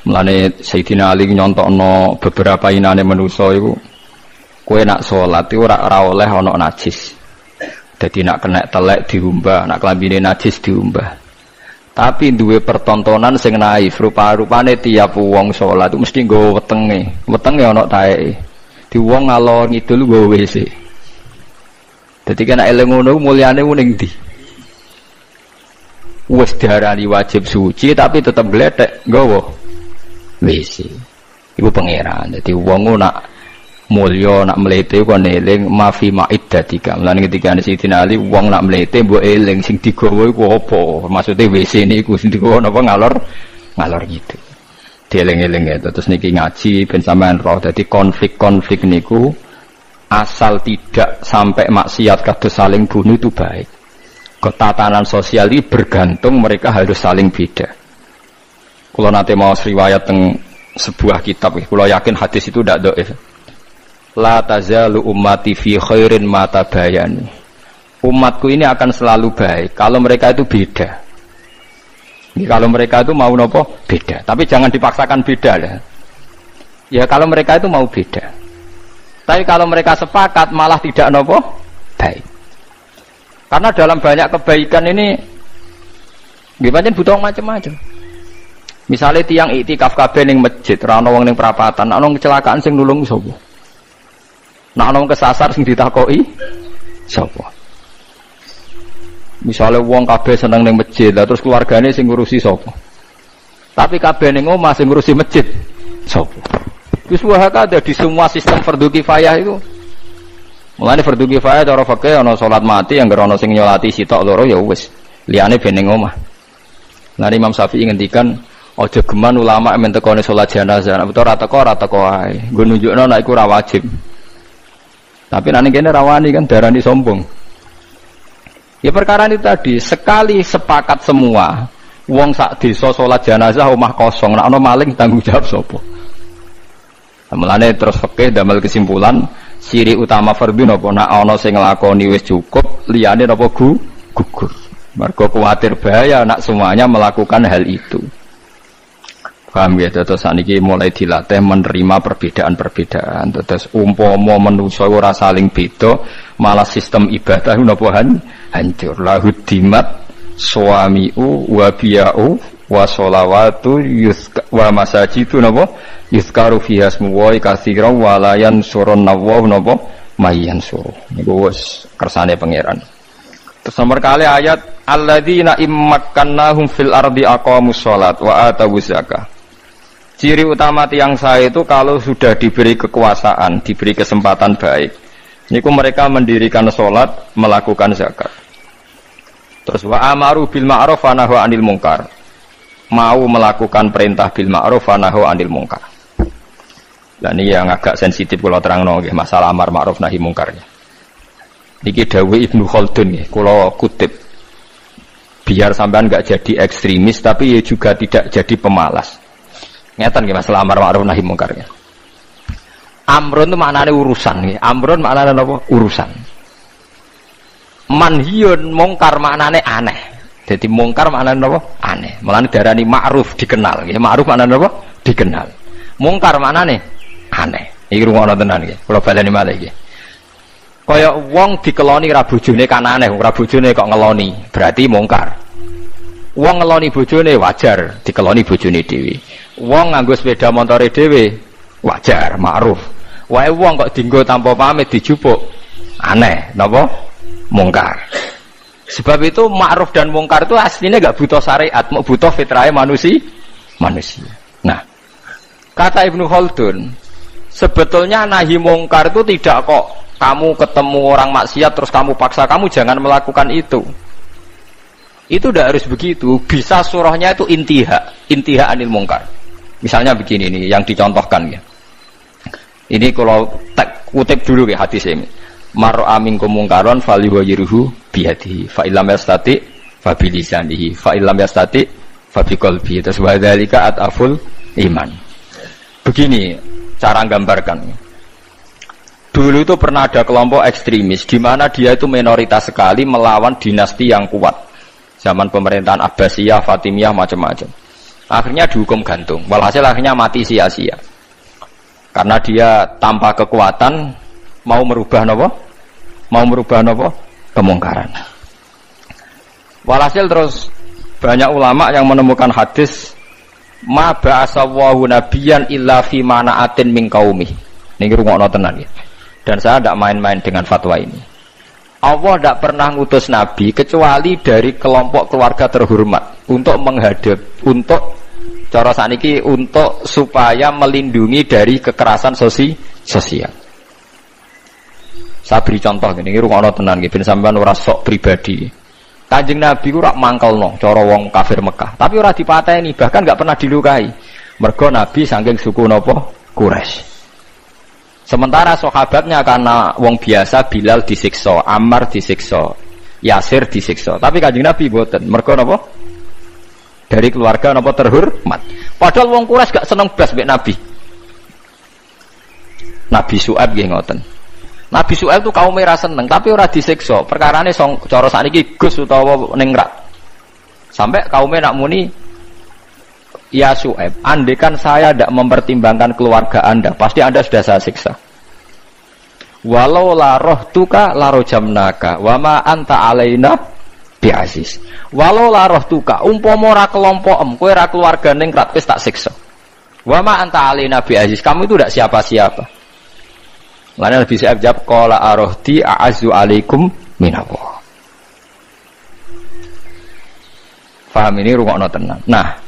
Mulane Sayyidina Ali nyontokno beberapa inane manusa iku kowe nak salat iku ora oleh ana najis. Dadi nak kena telek diumbah, nak klambine najis diumbah. Tapi duwe pertontonan sing naif, rupa-rupane tiap wong salat itu mesti nggo wetenge. Wetenge ana taeke. Di wong ngalor ngidul nggo WC. Dadi kena eling ngono mulyane ning ndi? Wis diarani wajib suci tapi tetep gletek nggawa WC. Iku pangeran. Dadi wong nak mulya nak mlete kok eling mafi ma'iddatika. Mulane ketika Sayyidina Ali wong nak mlete mbok eling sing digawa iku apa? Maksude WC niku sing digawa napa ngalor gitu. Dieling-eling ya. Terus niki ngaji ben sampean roh. Dadi konflik-konflik niku asal tidak sampai maksiat kados saling bunuh itu baik. Ketatanan sosial ini bergantung mereka harus saling beda. Kalau nanti mau riwayat teng sebuah kitab, kalau yakin hadis itu tidak dhaif. La tazalu ummati fi khairin ma tabayani. Umatku ini akan selalu baik kalau mereka itu beda. Kalau mereka itu mau nopo beda, tapi jangan dipaksakan beda lah. Ya kalau mereka itu mau beda. Tapi kalau mereka sepakat malah tidak nopo baik. Karena dalam banyak kebaikan ini gimana butuh macam-macam. Misalnya tiang iktikaf kabeh ning masjid, ra ono wong ning perapatan, ana kecelakaan sing nulung sapa? Nek ana kesasar sing ditakoki sapa? Misalnya wong kabeh seneng ning masjid, lah terus keluargane sing ngurusi sapa? Tapi kabeh ning omah sing ngurusi masjid sapa? Wis wae ada di semua sistem fardhu kifayah itu. Mulane fardhu kifayah cara fikih ana salat mati yang ana sing nyolati sitok loro ya wis, liyane ben ning omah. Lah Imam Syafi'i ngendikan aja geman ulama men tekone salat jenazah, nek ora teko ae. Nggo nunjukno nek iku ora wajib. Tapi nek kene rawani kan darani sombong. Ya perkara itu tadi, sekali sepakat semua, wong sak desa salat jenazah omah kosong, nek ana maling tanggung jawab sapa? Mulane terus fikih damel kesimpulan, ciri utama fardhu napa nek ana sing nglakoni wis cukup, liyane napa gugur. Mergo kuwatir bahaya nek semuanya melakukan hal itu. Paham ya, terus saniki mulai dilatih menerima perbedaan-perbedaan. Terus umpama manusa ora saling beda, malah sistem ibadah napa hancur. Lahudimat suamiu wa biya'u wa sholawatu wa masajidu napa yuzkaru fiha ismullahi katsiran wa la yansurun nawwa napa mayan suruh. Niku wis kersane pangeran. Terus nomor kali ayat alladzina immakkannahum fil ardi aqamus shalat wa atawuz zakah. Ciri utama tiang saya itu kalau sudah diberi kekuasaan, diberi kesempatan baik, niku mereka mendirikan sholat, melakukan zakat. Terus wa amaru bil ma'ruf wa nahu 'anil munkar. Mau melakukan perintah bil ma'ruf wa nahu 'anil munkar. Dan ini yang agak sensitif kalau terangno nggih masalah amar ma'ruf nahi munkar. Niki dawuh Ibnu Khaldun nggih, kula kutip. Biar sampean enggak jadi ekstremis tapi ya juga tidak jadi pemalas. Ngeten nggih masalah amar ma'ruf nahi munkar. Amrun itu maknane urusan nggih. Amrun maknane apa? Urusan. Manhiyun mungkar maknane aneh. Jadi mungkar maknane apa? Aneh. Mulane diarani ma'ruf dikenal nggih. Ma'ruf maknane apa? Dikenal. Mungkar maknane aneh. Iki rungokno tenan nggih. Kula baleni malih nggih. Kaya wong dikeloni ra bojone kan aneh, ora bojone kok ngeloni, berarti mungkar. Wong ngeloni bojone wajar, dikeloni bojone dhewe. Wong nganggo sepeda motore dhewe wajar, ma'ruf. Wae wong kok dienggo tanpa pamit dijupuk, aneh, napa? Mungkar. Sebab itu ma'ruf dan mungkar itu aslinya enggak butuh syariat, mau butuh fitrah manusia. Nah, kata Ibnu Khaldun, sebetulnya nahi mungkar itu tidak kok kamu ketemu orang maksiat terus kamu paksa kamu jangan melakukan itu. Itu tidak harus begitu. Bisa surahnya itu intiha anil mungkar. Misalnya begini nih yang dicontohkan ya. Ini kalau kutip dulu ya hadis ini. Mar'a minkum mungkaron falyughayyirhu biyadihi fa illam yastati fa bilisanihi fa illam yastati fa biqalbihi. Terus wa dzalika ataful iman. Begini cara gambarkan. Dulu itu pernah ada kelompok ekstremis di mana dia itu minoritas sekali melawan dinasti yang kuat. Zaman pemerintahan Abbasiyah, Fatimiyah, macam-macam. Akhirnya dihukum gantung. Walhasil akhirnya mati sia-sia. Karena dia tanpa kekuatan mau merubah apa? Mau merubah apa? Kemungkaran. Walhasil terus banyak ulama yang menemukan hadis ma ba'asallahu nabiyyan illa fi mana'atin min qaumi. Niki rungokno tenan ya. Dan saya tidak main-main dengan fatwa ini. Allah tidak pernah ngutus nabi kecuali dari kelompok keluarga terhormat untuk menghadap, untuk cara saniki untuk supaya melindungi dari kekerasan sosial. Saya beri contoh gini, rungokno tenan nggih ben sampean ora sok pribadi. Kanjeng Nabi ku rak mangkelno cara wong kafir Mekah, tapi ora dipateni, bahkan enggak pernah dilukai. Mergo Nabi saking suku napa? Quraisy. Sementara sahabatnya karena wong biasa, Bilal disiksa, Ammar disiksa, Yasir disiksa. Tapi Kanjeng Nabi mboten. Mergo napa? Dari keluarga napa terhormat. Padahal wong Quraisy gak seneng blas mbek Nabi. Nabi Syuaib nggih ngoten. Nabi Syuaib itu kaum merah seneng, tapi ora disiksa. Perkarane cara sakniki Gus utawa ningrat. Sampai kaumnya nak muni, ya Syuaib, andekan saya tidak mempertimbangkan keluarga Anda, pasti Anda sudah saya siksa. Walau la rohtuka la rojamnaka, wama anta alaina bi'aziz. Walau la rohtuka, umpama ra kelompokem, kowe ra keluarga ningrat wis tak siksa. Wama anta alaina bi'aziz, kamu itu tidak siapa-siapa. Lainnya Nabi Syuaib jawab, qala arohti a'azzu alaikum minallah. Paham ini rungokno tenan. Nah,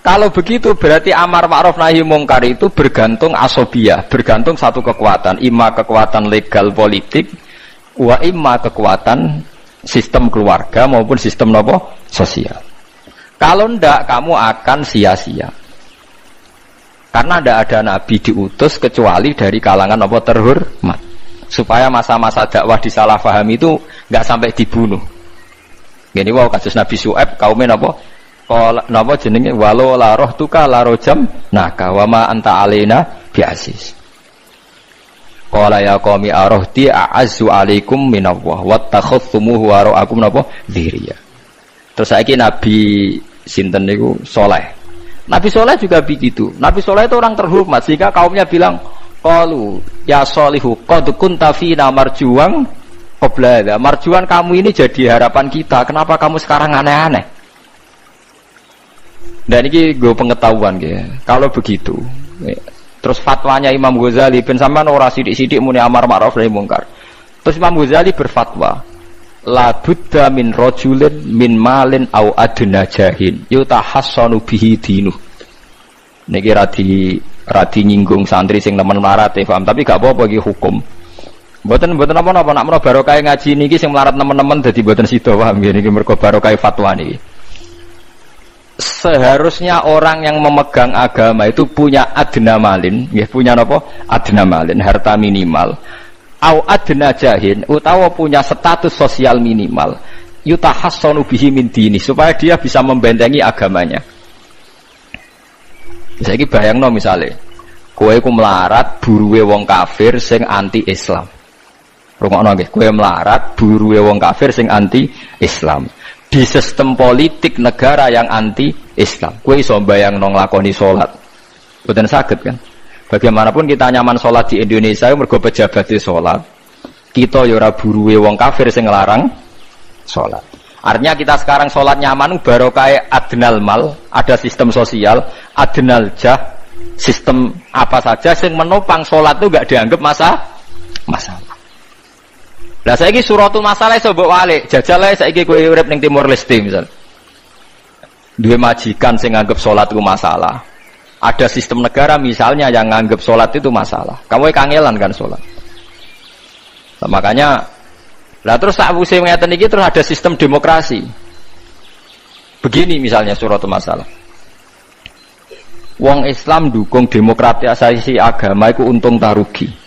kalau begitu berarti amar ma'ruf nahi mungkar itu bergantung asobiyah, bergantung satu kekuatan, imma kekuatan legal politik, wa imma kekuatan sistem keluarga maupun sistem nopo sosial. Kalau ndak kamu akan sia-sia. Karena ndak ada nabi diutus kecuali dari kalangan nopo terhormat, supaya masa-masa dakwah disalahfahami itu nggak sampai dibunuh. Gini wow kasus Nabi Syuaib kaumnya nopo? Kalau napa jenenge walau la rohtuka la rojam naka wa ma anta alaina bi'aziz. Qala ya qaumi arohti a'azzu alaikum minallah wattakhadhtumuhu wara'akum napa dziriya. Terus saiki Nabi sinten niku Saleh. Nabi Saleh juga begitu. Nabi Saleh itu orang terhormat sehingga kaumnya bilang qalu ya Salihu qad kunta fina marjuwan qabla hadza. Marjuwan kamu ini jadi harapan kita. Kenapa kamu sekarang aneh-aneh? Dan ini gue pengetahuan ya. Kalau begitu, terus fatwanya Imam Ghazali, ben sampean ora sithik-sithik muni amar ma'ruf nahi mungkar. Terus Imam Ghazali berfatwa, la budda min rajulin min malin au adna jahin yutahassanu bihi dinu. Niki radi nyinggung santri sing nemen melarat paham, tapi gak apa-apa iki hukum. Mboten apa-apa nak menawa barokah ngaji niki sing melarat nemen-nemen dadi mboten sida paham niki mergo barokah fatwa niki. Seharusnya orang yang memegang agama itu punya adna malin, ya punya apa? Adna malin, harta minimal. Au adna jahin, utawa punya status sosial minimal. Yutahassanu bihi min dini, supaya dia bisa membentengi agamanya. Saiki bayangno misale, kowe ku melarat buruwe wong kafir sing anti-Islam. Rungokno nggih, kowe melarat buruwe wong kafir sing anti-Islam. Di sistem politik negara yang anti-Islam, kowe iso mbayangno nglakoni salat. Mboten saged kan? Bagaimanapun kita nyaman salat di Indonesia mergo pejabat salat. Kita ya ora buruwe wong kafir sing nglarang salat. Artinya kita sekarang salat nyaman barokah adnal mal, ada sistem sosial, adnal jah, sistem apa saja sing menopang salat itu enggak dianggap masalah. Lah saiki suratul masalah iso mbok walik, jajal ae saiki kowe urip ning Timor Leste misal. Duwe majikan sing nganggep salat itu masalah. Ada sistem negara misalnya yang nganggep salat itu masalah. Kamu kangelan kan salat. Nah, makanya lah terus sakwise ngeten iki terus ada sistem demokrasi. Begini misalnya suratul masalah. Wong Islam dukung demokratisasi agama itu untung ta rugi.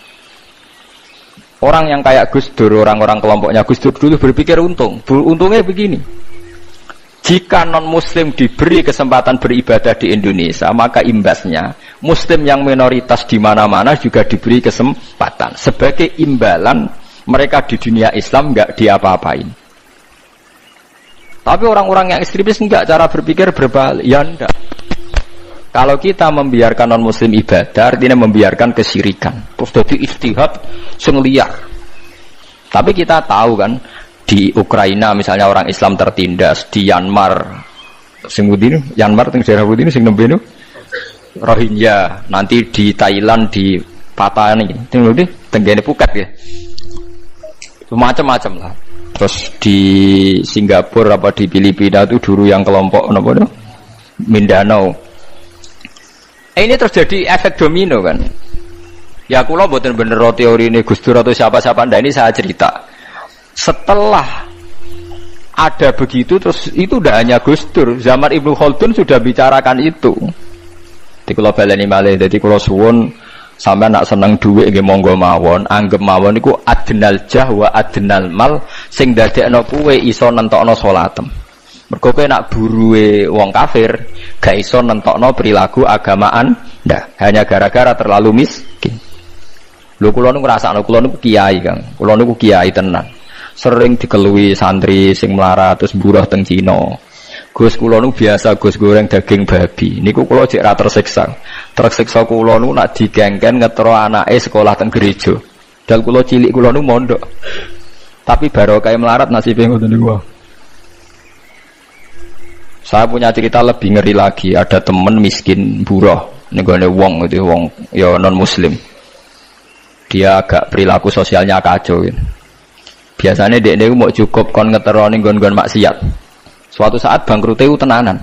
Orang yang kayak Gus Dur, orang-orang kelompoknya Gus Dur dulu berpikir untung. Untungnya begini. Jika non-muslim diberi kesempatan beribadah di Indonesia, maka imbasnya Muslim yang minoritas di mana-mana juga diberi kesempatan sebagai imbalan mereka di dunia Islam enggak diapa-apain. Tapi orang-orang yang ekstremis enggak, cara berpikir berbalik. Ya enggak. Kalau kita membiarkan non-muslim ibadah, artinya membiarkan kesyirikan. Terus jadi ijtihad sing liar. Tapi kita tahu kan, di Ukraina misalnya orang Islam tertindas, di Myanmar sing Budino, Myanmar teng daerah Budino sing nembe niku Rohingya, nanti di Thailand di Patani, teng lho tenggene Phuket ya. Macam-macam lah. Terus di Singapura apa di Filipina itu dulu yang kelompok napa no? Mindanao. Ini terjadi efek domino kan. Ya kula mboten bener teori ini Gus Dur atau siapa-siapa, ndak, ini saya cerita. Setelah ada begitu terus itu udah hanya Gus Dur, zaman Ibnu Khaldun sudah bicarakan itu. Di kula baleni malih, dadi kula suwun sampean nak seneng dhuwit nggih monggo mawon, anggap mawon niku adnal jah wa adnal mal sing dadekno kowe iso nentokno salatem. Mergo kowe nak buruwe wong kafir gak iso nentokno perilaku agamaan ndak, hanya gara-gara terlalu miskin. Lho kula niku ngrasakno, kula niku kiai Kang. Kula niku kiai tenan. Sering dikelui santri sing melarat terus buruh teng Cina. Gus kula nu biasa Gus goreng daging babi. Niku kula cek ra tersiksa. Tersiksa kula nu nak digengken ngetro anake sekolah teng gereja. Dal kula cilik kula nu mondok. Tapi barokah melarat nasibe ngoten niku. Saya punya cerita lebih ngeri lagi. Ada temen miskin buruh nenggone wong itu wong ya non muslim. Dia agak perilaku sosialnya kacau gitu. Biasanya dia mau cukup kon ngetero ning nggon-nggon maksiat. Suatu saat bangkrute ku tenanan.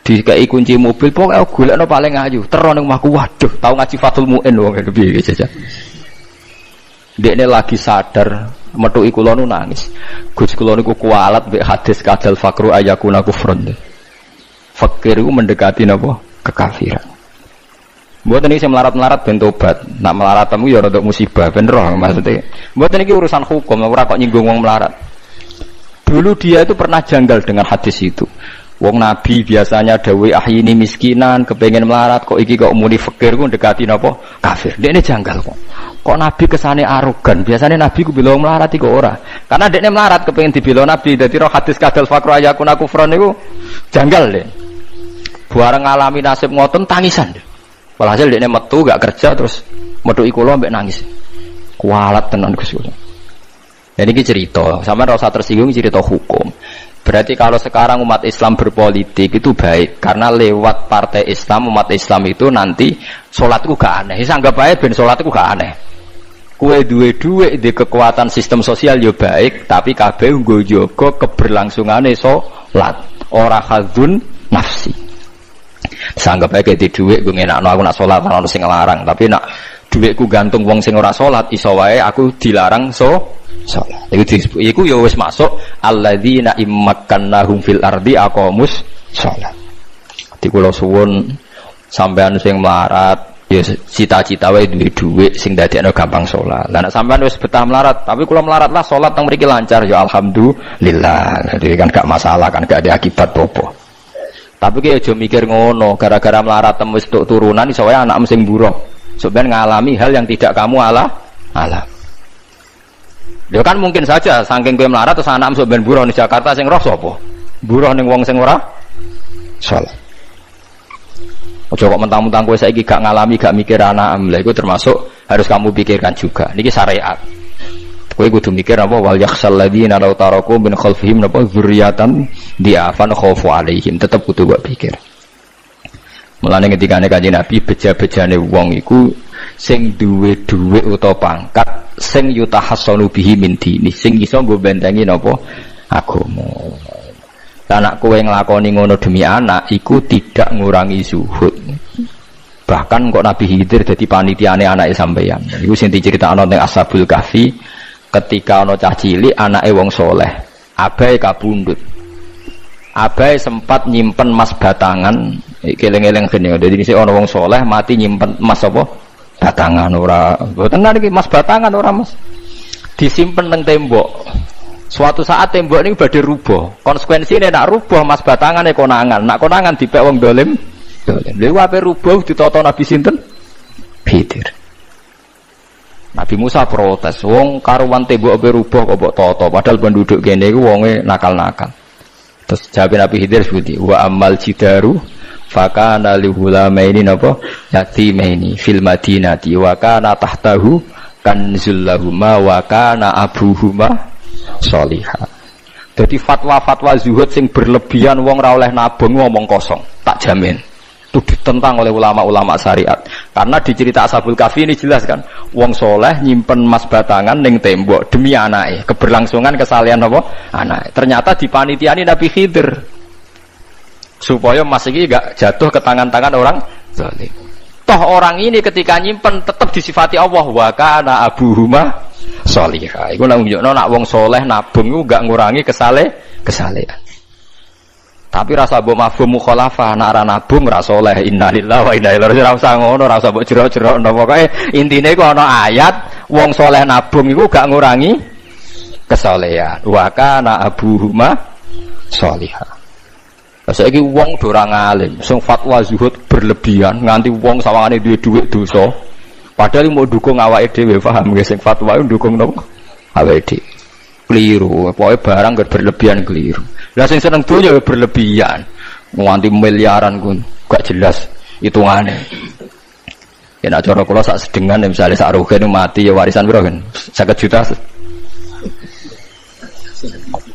Dikai kunci mobil pokoke golekno paling ayu, tero ning omahku. Waduh, tau ngaji Fathul Muin wong ngene piye jajan. Dekne lagi sadar, metuki kula nu nangis. Gus kula niku kualat mbek hadis kadal fakru ayakuna kufrun. Fakir iku mendekati napa? Kekafiran. Mboten iki sing melarat-melarat ben tobat. Nak melarat temu ya rada musibah ben roh maksudnya. Mboten iki urusan hukum, ora kok nyinggung wong melarat. Dulu dia itu pernah janggal dengan hadis itu. Wong Nabi biasanya dawuh ahyini miskinan, kepengen melarat kok iki kok muni fakir ku ndekati napa? Kafir. Dekne janggal kok. Kok Nabi kesane arogan? Biasanya Nabi ku bilang melarat iku ora. Karena dekne melarat kepengen dibela Nabi. Dadi roh hadis kadal fakru ayakuna kufran niku janggal deh. Bareng ngalami nasib ngoten tangisan deh. Walhasil dekne metu gak kerja terus metuki kula mbek nangis. Kualat tenan Gus kula. Jadi ini cerita, sama rasa tersinggung cerita hukum. Berarti kalau sekarang umat Islam berpolitik itu baik, karena lewat partai Islam umat Islam itu nanti sholatku gak aneh. Anggap aja ben sholatku gak aneh. Kue duwe di kekuatan sistem sosial yo baik, tapi kabeh nggo jaga keberlangsungane sholat. Ora khadzun nafsi. Anggap aja di duit gue ngenakno aku nak sholat ana sing ngelarang, tapi nak duitku gantung wong sing ora sholat iso wae aku dilarang sholat. Iku ya wis masuk alladzina immakannahum fil ardi aqamus shalah. Di kula suwun sampean sing melarat ya cita-cita wae duwe dhuwit sing dadekno gampang salat. Lah nek sampean wis betah melarat, tapi kula melarat lah salat teng mriki lancar ya alhamdulillah. Jadi kan gak masalah kan gak ada akibat apa. Tapi ki aja mikir ngono, gara-gara melarat temu wis turunan iso wae anak sing buruh. Sampeyan ngalami hal yang tidak kamu alami. Ya kan mungkin saja saking kowe melarat terus anak sok ben buruh di Jakarta sing roh sapa? Buruh ning wong sing ora salat. Ojo kok mentang-mentang kowe saiki gak ngalami, gak mikir anak, lha iku termasuk harus kamu pikirkan juga. Niki syariat. Kowe kudu mikir apa wal yakhsal ladzina law taraku min khalfihim napa dzurriatan diafan khaufu alaihim, tetep kudu mbok pikir. Mulane ketika Kanjeng Nabi beja-bejane wong iku sing duwe dhuwit utawa pangkat sing yutahassanu bihi min dini, sing iso nggo bentengi napa agama. Lah nek kowe nglakoni ngono demi anak iku tidak ngurangi zuhud. Bahkan kok Nabi Khidir dadi panitiane anake sampeyan. Iku sing diceritakno teng Ashabul Kahfi ketika ana cah cilik anake wong soleh, abahe kabundut. Abahe sempat nyimpen emas batangan, eling-eling kene. Dadi sik ana wong soleh mati nyimpen emas apa? Batangan ora. Mboten niki emas batangan ora, Mas. Disimpen teng tembok. Suatu saat tembok niku badhe rubuh. Konsekuensine nek rubuh emas batangane konangan. Nek konangan dipek wong dolim Lha ape rubah ditata Nabi sinten? Khidir. Nabi Musa protes, wong karuan tembok ape rubah kok mbok tata, padahal penduduk kene iku wonge nakal-nakal. Terus jawab Nabi Khidir seperti wa amal jidaru fakana lihulamaini napa yatimaini fil madinati wa kana tahtahu kanzul lahuma wa kana abuhuma sholihah. Jadi fatwa-fatwa zuhud sing berlebihan wong ra oleh nabung ngomong kosong, tak jamin. Itu ditentang oleh ulama-ulama syariat. Karena di cerita Ashabul Kahfi ini jelas kan, wong soleh nyimpen emas batangan ning tembok demi anake, keberlangsungan kesalehan apa? Anake. Ternyata dipanitiani Nabi Khidir. Supaya emas iki enggak jatuh ke tangan-tangan orang zalim. Toh orang ini ketika nyimpen tetap disifati Allah wa kana abuhuma sholihah. Iku nang nunjukno nak wong soleh nabung iku enggak ngurangi kesalehan. Tapi rasa mbok mafhum mukhalafah nek ora nabung ora saleh innalillahi wa inna ilaihi raji'un. Ora usah ngono, ora usah mbok jero-jero pokoke intine iku ana ayat wong saleh nabung iku gak ngurangi kesalehan. Wa kana abuhuma sholihah. Saiki wong do ora ngalim, sing fatwa zuhud berlebihan nganti wong sawangane duwe dhuwit dosa. Padahal mau dukung awake dhewe, paham nggih sing fatwa iku dukung napa? Awake dhewe. Keliru, pokoke barang berlebihan keliru. Lah sing seneng dunya berlebihan. Nganti miliaran kun gak jelas hitungane. Ya nek cara kula sak sedengan misale sak rugen mati ya warisan piro kan? 50 juta.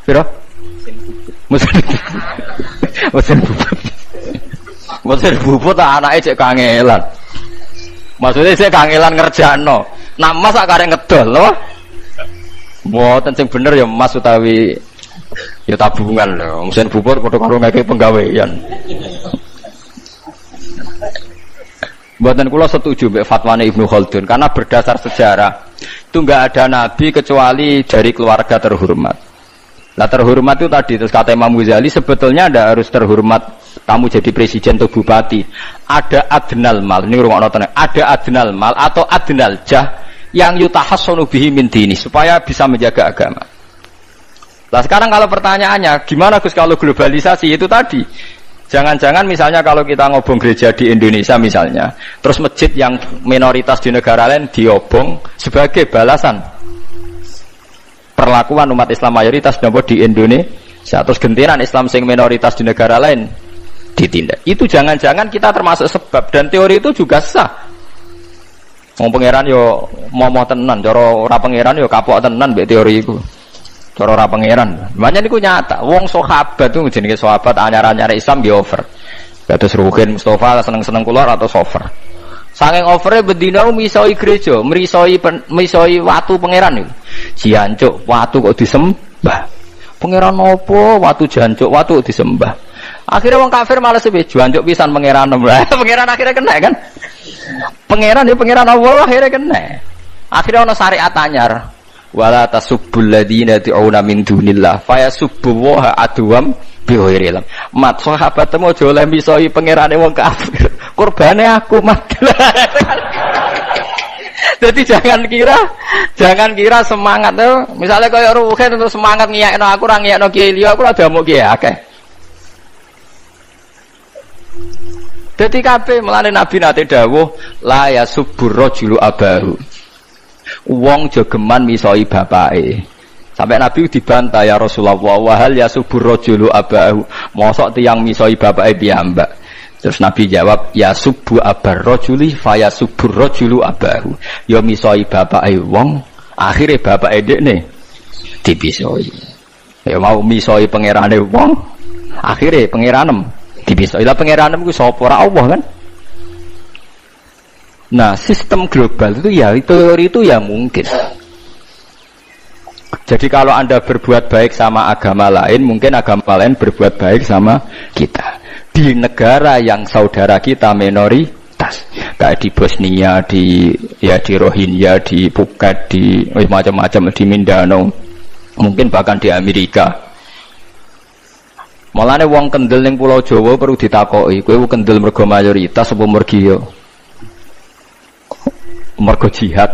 Piro? Mesin bubut. Mesin bubut anake cek kangelan. Maksudnya cek kangelan ngerjakno. Nah Mas sak karek ngedol lho. Mboten sing bener ya Mas utawi ya tabungan lho. Mesin bubur padha karo ngeke penggawean. Mboten kula setuju mbek fatwane Ibnu Khaldun karena berdasar sejarah itu enggak ada nabi kecuali dari keluarga terhormat. Lah terhormat itu tadi terus kata Imam Ghazali sebetulnya ndak harus terhormat kamu jadi presiden atau bupati. Ada adnal mal, ini rungokno tenan. Ada adnal mal atau adnal jah yang yutahassanu bihi min dini supaya bisa menjaga agama. Lah sekarang kalau pertanyaannya gimana Gus kalau globalisasi itu tadi? Jangan-jangan misalnya kalau kita ngobong gereja di Indonesia misalnya, terus masjid yang minoritas di negara lain diobong sebagai balasan perlakuan umat Islam mayoritas di Indonesia, terus gentiran Islam sing minoritas di negara lain ditindak. Itu jangan-jangan kita termasuk sebab dan teori itu juga sah. Wong pangeran yo momo tenan, cara ora pangeran yo kapok tenan mbek teori iku. Cara ora pangeran. Makanya niku nyata, wong sahabat itu jenenge sahabat anyar-anyar Islam yo over. Kados Ruhin Mustafa seneng-seneng kula atau over. Saking overe bendina misoi gereja, misoi watu pangeran niku. Jancuk watu kok disembah. Pangeran opo watu jancuk watu kok disembah. Akhirnya wong kafir malah sepe jancuk pisan pangeran. Pangeran akhirnya kena kan? Pangeran ya pangeran Allah akhirnya kena. Akhirnya ana syariat anyar. Wala tasubbul ladina tu'una min dunillah fayasubbu wa adwam bi ghairi ilm. Mat sahabat temu aja oleh misoi pangerane wong kafir. Kurbane aku mat. Jadi jangan kira semangat tuh. Misalnya kaya Ruhin untuk semangat ngiyakno aku ora ngiyakno kiai liya aku ora damuk kiai akeh. Dadi kabeh melane Nabi nate dawuh la yasubbur rajulu abahu. Wong jogeman misoi bapake. Sampai Nabi dibantah ya Rasulullah wa hal yasubbur rajulu abahu. Mosok tiyang misoi bapake piyambak. Terus Nabi jawab ya subbu abar rajuli faya subbur rajulu abahu. Ya misoi bapake wong, akhire bapake dekne dipisoi. Ya mau misoi pangerane wong, akhire pangeranem dipisoi. Lah pangeranem ku sapa ora Allah kan? Nah, sistem global itu ya teori itu ya mungkin. Jadi kalau Anda berbuat baik sama agama lain, mungkin agama lain berbuat baik sama kita. Di negara yang saudara kita minoritas, kayak di Bosnia, di Rohingya, di Phuket, di macam-macam di Mindanao, mungkin bahkan di Amerika. Mulane wong kendel ning Pulau Jawa perlu ditakoki, kowe kendel mergo mayoritas apa mergo mergo jihad?